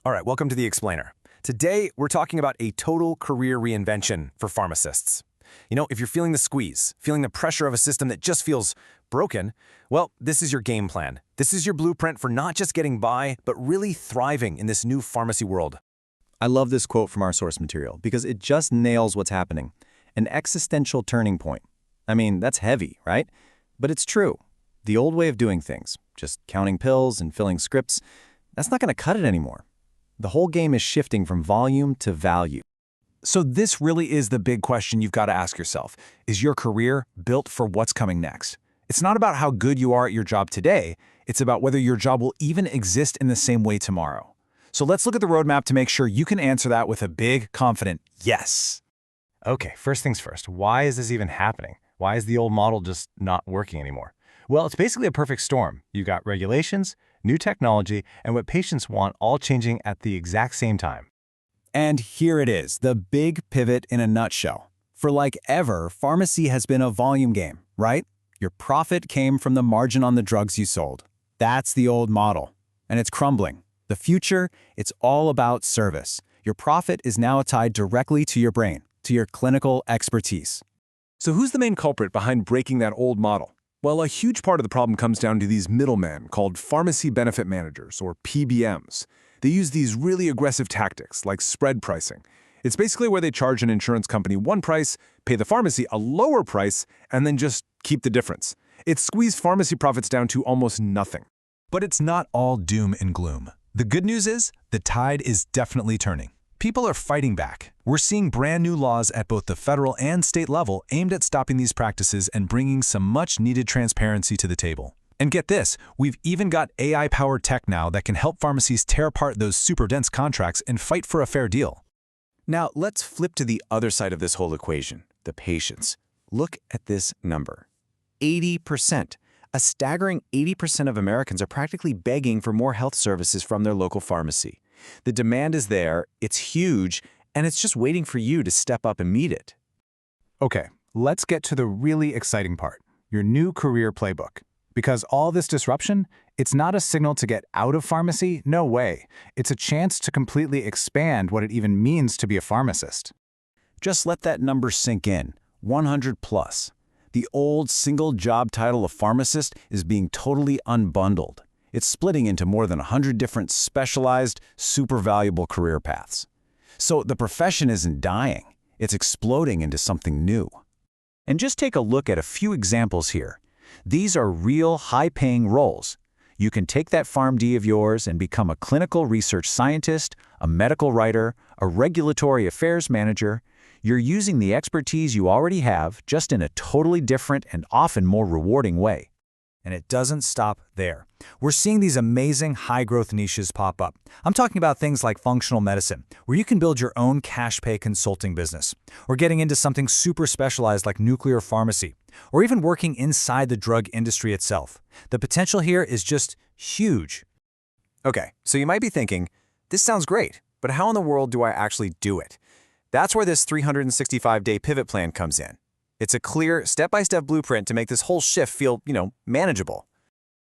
All right, welcome to The Explainer. Today, we're talking about a total career reinvention for pharmacists. You know, if you're feeling the squeeze, feeling the pressure of a system that just feels broken, well, this is your game plan. This is your blueprint for not just getting by, but really thriving in this new pharmacy world. I love this quote from our source material because it just nails what's happening. An existential turning point. I mean, that's heavy, right? But it's true. The old way of doing things, just counting pills and filling scripts, that's not going to cut it anymore. The whole game is shifting from volume to value. So this really is the big question you've got to ask yourself. Is your career built for what's coming next? It's not about how good you are at your job today. It's about whether your job will even exist in the same way tomorrow. So let's look at the roadmap to make sure you can answer that with a big, confident yes. Okay, first things first, why is this even happening? Why is the old model just not working anymore? Well, it's basically a perfect storm. You've got regulations, new technology, and what patients want all changing at the exact same time. And here it is, the big pivot in a nutshell. For like ever, pharmacy has been a volume game, right? Your profit came from the margin on the drugs you sold. That's the old model, and it's crumbling. The future, it's all about service. Your profit is now tied directly to your brain, to your clinical expertise. So who's the main culprit behind breaking that old model? Well, a huge part of the problem comes down to these middlemen called pharmacy benefit managers, or PBMs. They use these really aggressive tactics, like spread pricing. It's basically where they charge an insurance company one price, pay the pharmacy a lower price, and then just keep the difference. It squeezed pharmacy profits down to almost nothing. But it's not all doom and gloom. The good news is, the tide is definitely turning. People are fighting back. We're seeing brand new laws at both the federal and state level aimed at stopping these practices and bringing some much-needed transparency to the table. And get this, we've even got AI-powered tech now that can help pharmacies tear apart those super dense contracts and fight for a fair deal. Now, let's flip to the other side of this whole equation, the patients. Look at this number. 80%. A staggering 80% of Americans are practically begging for more health services from their local pharmacy. The demand is there, it's huge, and it's just waiting for you to step up and meet it. Okay, let's get to the really exciting part, your new career playbook. Because all this disruption, it's not a signal to get out of pharmacy, no way. It's a chance to completely expand what it even means to be a pharmacist. Just let that number sink in, 100 plus. The old single job title of pharmacist is being totally unbundled. It's splitting into more than 100 different specialized, super valuable career paths. So the profession isn't dying, it's exploding into something new. And just take a look at a few examples here. These are real high-paying roles. You can take that PharmD of yours and become a clinical research scientist, a medical writer, a regulatory affairs manager. You're using the expertise you already have, just in a totally different and often more rewarding way. And it doesn't stop there. We're seeing these amazing high-growth niches pop up. I'm talking about things like functional medicine, where you can build your own cash-pay consulting business, or getting into something super specialized like nuclear pharmacy, or even working inside the drug industry itself. The potential here is just huge. Okay, so you might be thinking, this sounds great, but how in the world do I actually do it? That's where this 365-day pivot plan comes in. It's a clear, step-by-step blueprint to make this whole shift feel, manageable.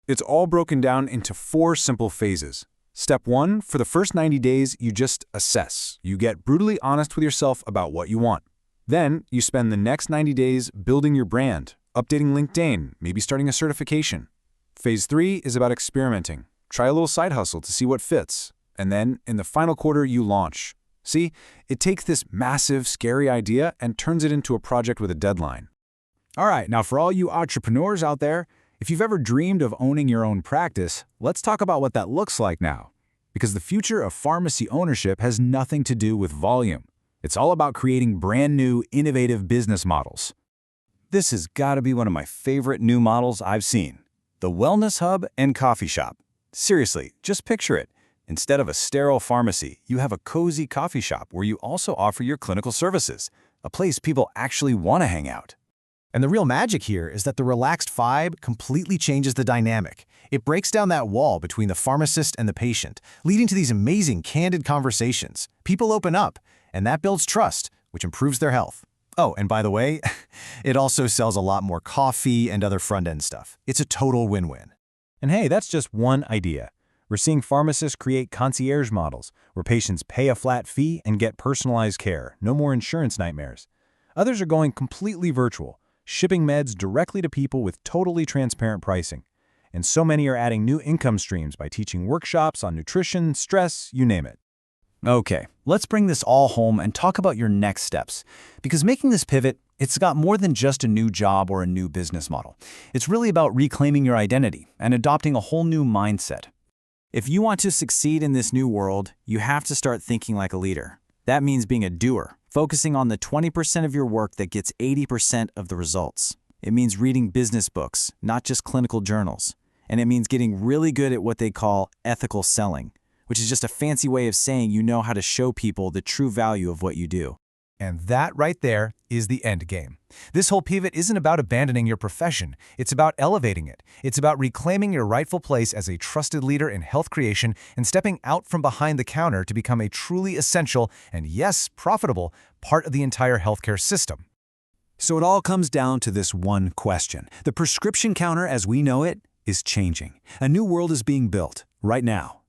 It's all broken down into 4 simple phases. Step 1, for the first 90 days, you just assess. You get brutally honest with yourself about what you want. Then, you spend the next 90 days building your brand, updating LinkedIn, maybe starting a certification. Phase 3 is about experimenting. Try a little side hustle to see what fits. And then, in the final quarter, you launch. See, it takes this massive, scary idea and turns it into a project with a deadline. All right, now for all you entrepreneurs out there, if you've ever dreamed of owning your own practice, let's talk about what that looks like now. Because the future of pharmacy ownership has nothing to do with volume. It's all about creating brand new, innovative business models. This has got to be one of my favorite new models I've seen. The Wellness Hub and Coffee Shop. Seriously, just picture it. Instead of a sterile pharmacy, you have a cozy coffee shop where you also offer your clinical services, a place people actually want to hang out. And the real magic here is that the relaxed vibe completely changes the dynamic. It breaks down that wall between the pharmacist and the patient, leading to these amazing, candid conversations. People open up, and that builds trust, which improves their health. Oh, and by the way, it also sells a lot more coffee and other front-end stuff. It's a total win-win. And hey, that's just one idea. We're seeing pharmacists create concierge models, where patients pay a flat fee and get personalized care, no more insurance nightmares. Others are going completely virtual, shipping meds directly to people with totally transparent pricing. And so many are adding new income streams by teaching workshops on nutrition, stress, you name it. Okay, let's bring this all home and talk about your next steps. Because making this pivot, it's got more than just a new job or a new business model. It's really about reclaiming your identity and adopting a whole new mindset. If you want to succeed in this new world, you have to start thinking like a leader. That means being a doer, focusing on the 20% of your work that gets 80% of the results. It means reading business books, not just clinical journals. And it means getting really good at what they call ethical selling, which is just a fancy way of saying you know how to show people the true value of what you do. And that right there is the end game. This whole pivot isn't about abandoning your profession. It's about elevating it. It's about reclaiming your rightful place as a trusted leader in health creation and stepping out from behind the counter to become a truly essential and, yes, profitable part of the entire healthcare system. So it all comes down to this one question. The prescription counter as we know it is changing. A new world is being built right now.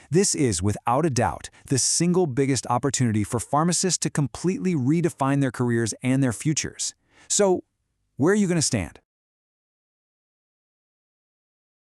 This is, without a doubt, the single biggest opportunity for pharmacists to completely redefine their careers and their futures. So, where are you going to stand?